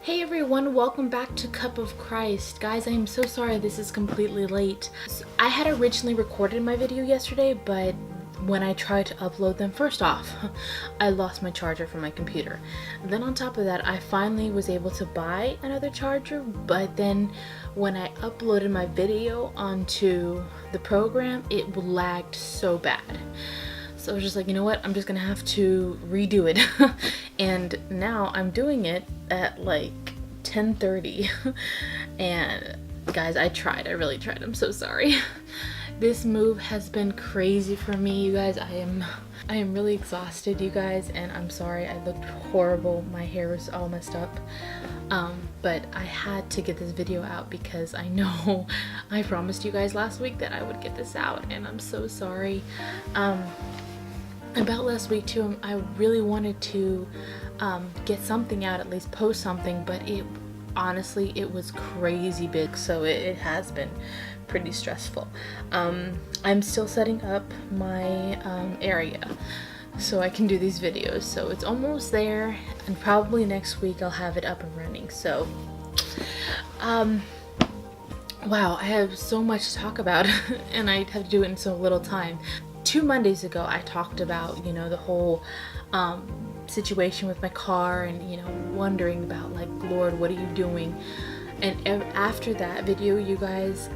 Hey everyone, welcome back to Cup of Christ. Guys, I am so sorry this is completely late. I had originally recorded my video yesterday, but when I tried to upload them, first off, I lost my charger from my computer. Then on top of that, I finally was able to buy another charger, but then when I uploaded my video onto the program, it lagged so bad. So I was just like, you know what, I'm just gonna have to redo it. And now I'm doing it at like 10:30. And guys, I really tried. I'm so sorry. This move has been crazy for me, you guys. I am really exhausted, you guys, and I'm sorry I looked horrible. My hair was all messed up. But I had to get this video out because I know I promised you guys last week that I would get this out, and I'm so sorry. About last week too, I really wanted to get something out, at least post something, but honestly it was crazy big, so it has been pretty stressful. I'm still setting up my area so I can do these videos, so it's almost there, and probably next week I'll have it up and running. So wow, I have so much to talk about and I have to do it in so little time. 2 Mondays ago I talked about, you know, the whole situation with my car, and, you know, wondering about, like, Lord, what are you doing? And after that video, you guys,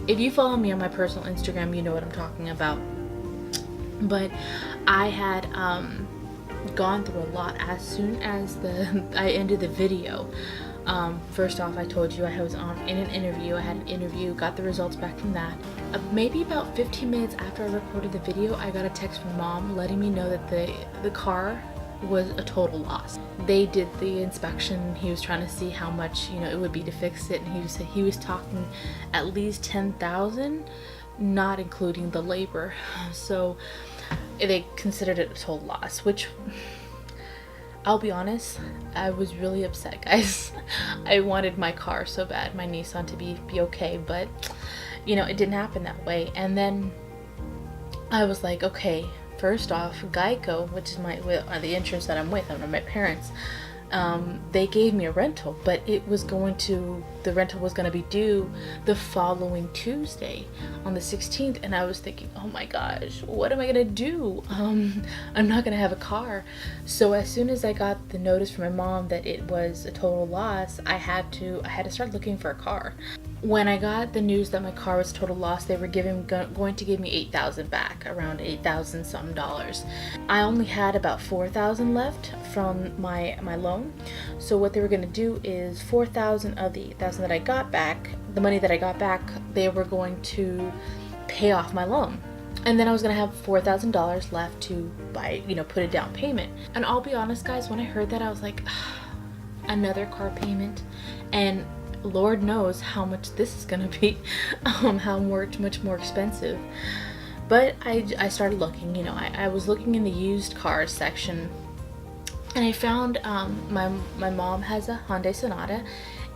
if you follow me on my personal Instagram, you know what I'm talking about. But I had gone through a lot as soon as I ended the video. First off, I told you I was in an interview. I had an interview, got the results back from that. Maybe about 15 minutes after I recorded the video, I got a text from Mom letting me know that the car was a total loss. They did the inspection. He was trying to see how much, you know, it would be to fix it, and he was talking at least $10,000, not including the labor. So they considered it a total loss, which, I'll be honest, I was really upset, guys. I wanted my car so bad, my Nissan, to be okay, but, you know, it didn't happen that way. And then I was like, okay, first off, Geico, which is the insurance that I'm with, under my parents, they gave me a rental, but the rental was going to be due the following Tuesday on the 16th, and I was thinking, oh my gosh, what am I going to do? I'm not going to have a car. So as soon as I got the notice from my mom that it was a total loss, I had to start looking for a car. When I got the news that my car was total loss, they were going to give me $8,000 back, around $8,000 some dollars. I only had about $4,000 left from my loan. So what they were going to do is $4,000 of the $8,000 that I got back, the money that I got back, they were going to pay off my loan. And then I was going to have $4,000 left to buy, you know, put a down payment. And I'll be honest, guys, when I heard that, I was like, another car payment, and Lord knows how much this is gonna be, how much more expensive. But I started looking, you know, I was looking in the used cars section, and I found my mom has a Hyundai Sonata,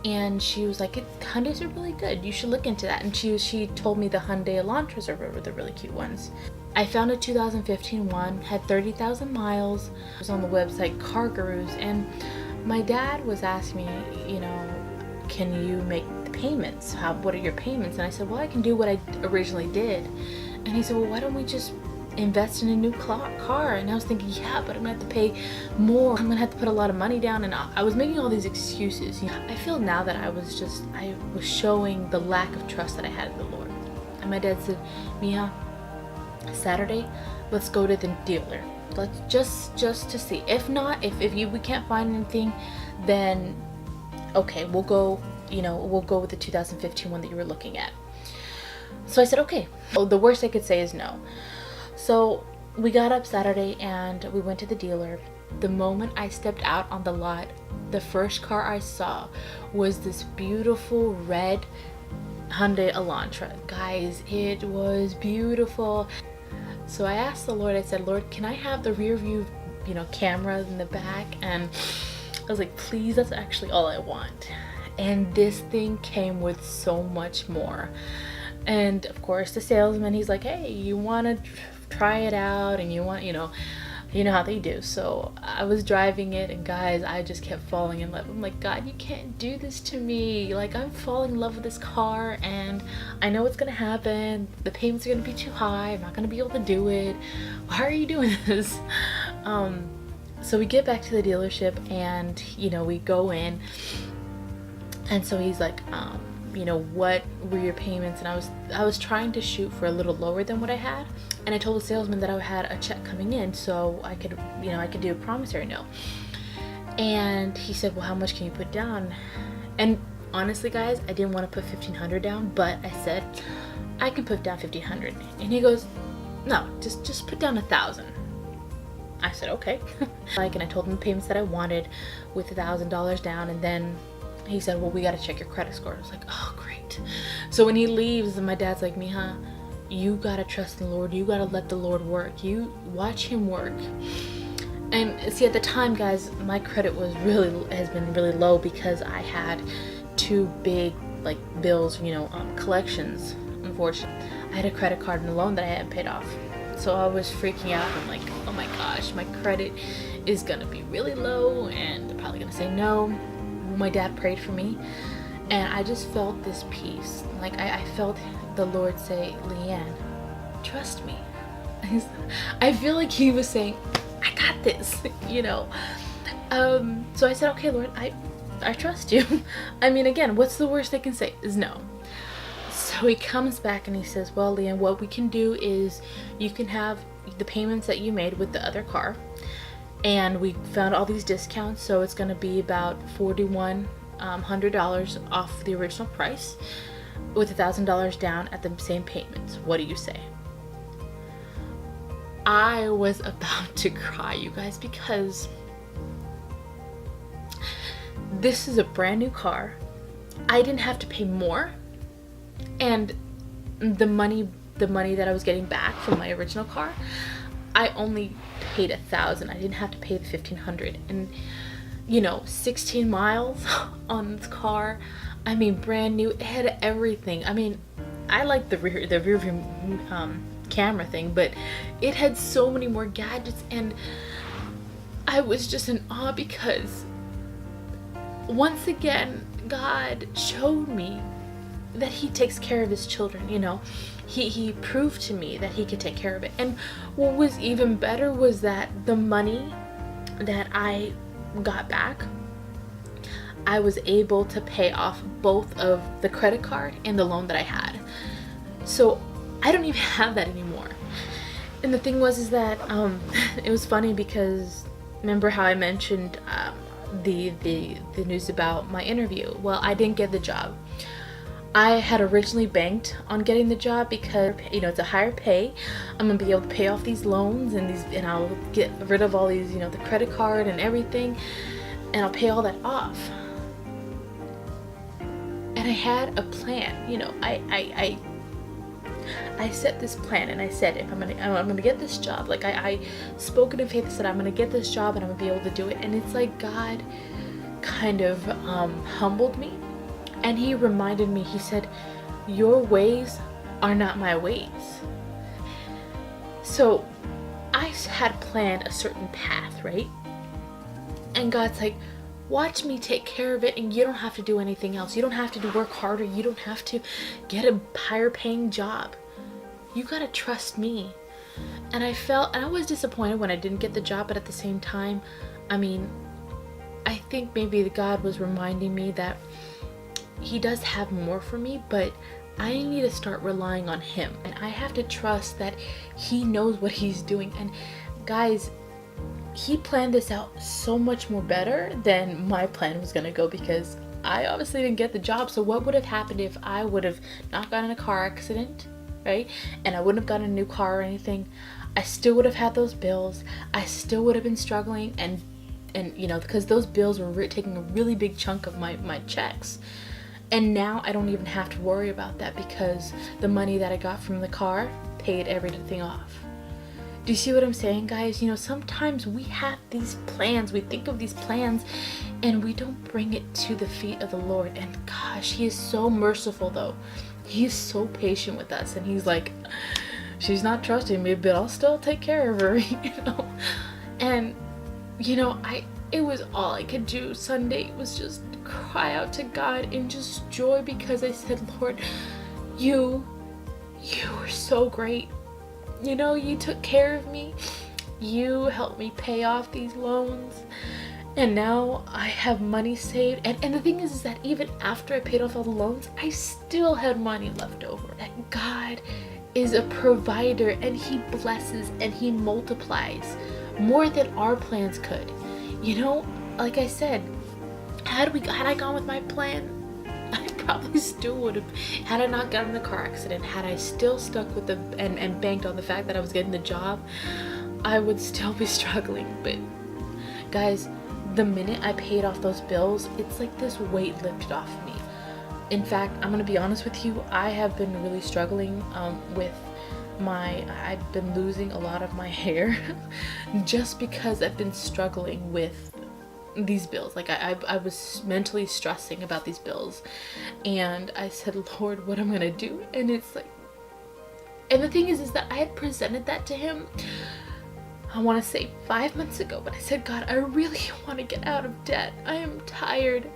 and she was like, Hyundais are really good, you should look into that. And she told me the Hyundai Elantras are the really cute ones. I found a 2015 one, had 30,000 miles. It was on the website Car Gurus, and my dad was asking me, you know, can you make the payments? What are your payments? And I said, well, I can do what I originally did. And he said, well, why don't we just invest in a new car? And I was thinking, yeah, but I'm gonna have to pay more. I'm gonna have to put a lot of money down. And I was making all these excuses. You know, I feel now that I was showing the lack of trust that I had in the Lord. And my dad said, Mia, Saturday, let's go to the dealer. Let's just to see. If not, if we can't find anything, then okay, we'll go with the 2015 one that you were looking at. So I said, okay. Oh, the worst I could say is no. So we got up Saturday and we went to the dealer. The moment I stepped out on the lot, the first car I saw was this beautiful red Hyundai Elantra. Guys, it was beautiful. So I asked the Lord, I said, Lord, can I have the rear view, you know, camera in the back? And I was like, please, that's actually all I want. And this thing came with so much more. And of course the salesman, he's like, hey, you want to try it out, and you want, you know, You know how they do. So I was driving it, and guys, I just kept falling in love. I'm like, God, you can't do this to me. Like, I'm falling in love with this car, and I know what's gonna happen. The payments are gonna be too high. I'm not gonna be able to do it. Why are you doing this? So we get back to the dealership, and we go in, and so he's like, what were your payments? And I was trying to shoot for a little lower than what I had, and I told the salesman that I had a check coming in, so I could do a promissory note. And he said, well, how much can you put down? And honestly, guys, I didn't want to put $1,500 down, but I said I can put down $1,500. And he goes, no, just put down $1,000. I said, okay. And I told him the payments that I wanted with $1,000 down, and then he said, well, we got to check your credit score. I was like, oh, great. So when he leaves, my dad's like, Mija, you got to trust the Lord. You got to let the Lord work. You watch him work. And see, at the time, guys, my credit has been really low because I had two big bills, collections, unfortunately. I had a credit card and a loan that I hadn't paid off. So I was freaking out. I'm like, oh my gosh, my credit is going to be really low, and they're probably going to say no. My dad prayed for me, and I just felt this peace. Like I felt the Lord say, Leanne, trust me. I feel like he was saying, I got this, So I said, okay, Lord, I trust you. I mean, again, what's the worst they can say is no. So he comes back and he says, well, Leanne, what we can do is you can have the payments that you made with the other car, and we found all these discounts, so it's going to be about $4,100 off the original price with $1,000 down at the same payments. What do you say? I was about to cry, you guys, because this is a brand new car. I didn't have to pay more, and the money that I was getting back from my original car, I only paid $1,000. I didn't have to pay the $1,500, and 16 miles on this car. I mean, brand new. It had everything. I mean, I like the rear view camera thing, but it had so many more gadgets, and I was just in awe because once again, God showed me that he takes care of his children. He proved to me that he could take care of it. And what was even better was that the money that I got back, I was able to pay off both of the credit card and the loan that I had. So I don't even have that anymore. And the thing was that it was funny because remember how I mentioned the news about my interview? Well, I didn't get the job. I had originally banked on getting the job because it's a higher pay. I'm gonna be able to pay off these loans and I'll get rid of all these, the credit card and everything, and I'll pay all that off. And I had a plan. I set this plan, and I said, if I'm gonna get this job, like I spoke it in faith. I said, I'm gonna get this job and I'm gonna be able to do it. And it's like God kind of humbled me. And he reminded me, he said, your ways are not my ways. So I had planned a certain path, right? And God's like, watch me take care of it, and you don't have to do anything else. You don't have to work harder. You don't have to get a higher paying job. You gotta trust me. And I was disappointed when I didn't get the job, but at the same time, I think maybe God was reminding me that he does have more for me, but I need to start relying on him, and I have to trust that he knows what he's doing. And guys, he planned this out so much more better than my plan was gonna go, because I obviously didn't get the job. So what would have happened if I would have not gotten in a car accident, right? And I wouldn't have gotten a new car or anything. I still would have had those bills. I still would have been struggling, and because those bills were taking a really big chunk of my checks. And now I don't even have to worry about that because the money that I got from the car paid everything off. Do you see what I'm saying, guys? Sometimes we have these plans, we think of these plans, and we don't bring it to the feet of the Lord. And gosh, he is so merciful though. He is so patient with us, and he's like, she's not trusting me, but I'll still take care of her, And it was all I could do Sunday was just cry out to God in just joy, because I said, Lord, you were so great. You took care of me. You helped me pay off these loans. And now I have money saved. And the thing is that even after I paid off all the loans, I still had money left over. That God is a provider, and He blesses and He multiplies more than our plans could. Like I said, had I gone with my plan, I probably still would have. Had I not gotten in a car accident, had I still stuck with and banked on the fact that I was getting the job, I would still be struggling. But guys, the minute I paid off those bills, it's like this weight lifted off me. In fact, I'm gonna be honest with you, I have been really struggling with I've been losing a lot of my hair just because I've been struggling with these bills. Like I was mentally stressing about these bills, and I said, Lord, what am I gonna do? And it's like, and the thing is that I had presented that to Him, I want to say 5 months ago, but I said, God, I really want to get out of debt. I am tired.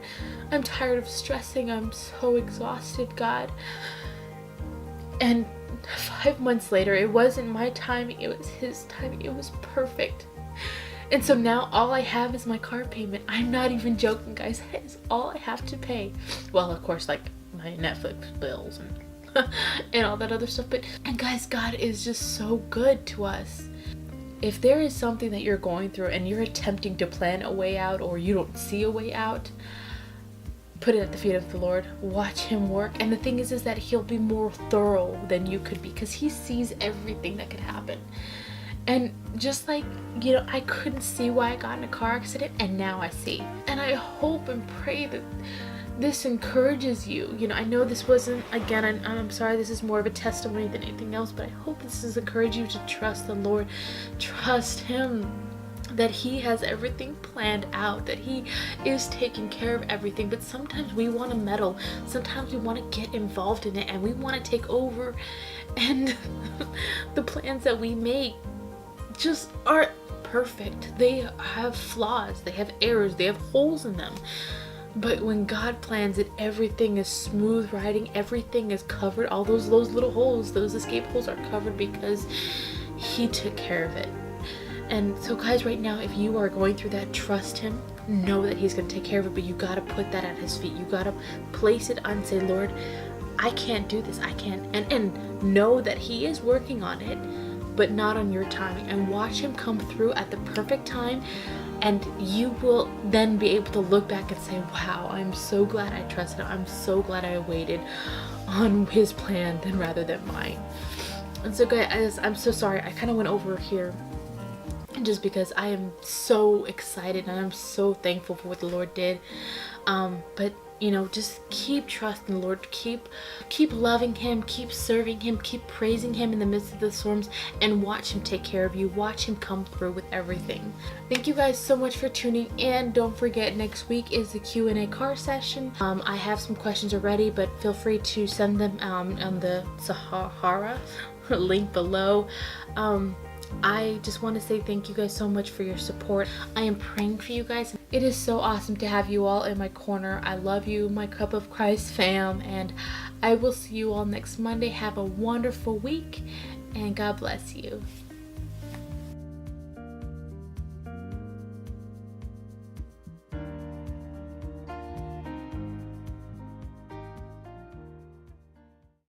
I'm tired of stressing. I'm so exhausted, God. And 5 months later, it wasn't my timing, it was His timing. It was perfect. And so now all I have is my car payment. I'm not even joking, guys. That is all I have to pay. Well, of course, like my Netflix bills and and all that other stuff. And guys, God is just so good to us. If there is something that you're going through and you're attempting to plan a way out, or you don't see a way out, put it at the feet of the Lord. Watch Him work. And the thing is that He'll be more thorough than you could be, because He sees everything that could happen. And just like, I couldn't see why I got in a car accident, and now I see. And I hope and pray that this encourages you. I know this wasn't, again, I'm sorry, this is more of a testimony than anything else, but I hope this has encouraged you to trust the Lord. Trust Him, that He has everything planned out, that He is taking care of everything. But sometimes we want to meddle. Sometimes we want to get involved in it, and we want to take over. And the plans that we make just aren't perfect. They have flaws, they have errors, they have holes in them. But when God plans it, everything is smooth riding, everything is covered. All those little holes, those escape holes are covered because He took care of it. And so guys, right now, if you are going through that, trust Him. Know that He's going to take care of it, but you got to put that at His feet. You got to place it on and say, Lord, I can't do this. I can't. And know that He is working on it, but not on your timing. And watch Him come through at the perfect time. And you will then be able to look back and say, wow, I'm so glad I trusted Him. I'm so glad I waited on His plan rather than mine. And so guys, I'm so sorry. I kind of went over here just because I am so excited and I'm so thankful for what the Lord did. But just keep trusting the Lord, keep loving Him, keep serving Him, keep praising Him in the midst of the storms, and watch Him take care of you. Watch Him come through with everything. Thank you guys so much for tuning in. Don't forget, next week is the Q&A car session. I have some questions already, but feel free to send them on the Sahara link below. I just want to say thank you guys so much for your support. I am praying for you guys. It is so awesome to have you all in my corner. I love you, my Cup of Christ fam, and I will see you all next Monday. Have a wonderful week, and God bless you.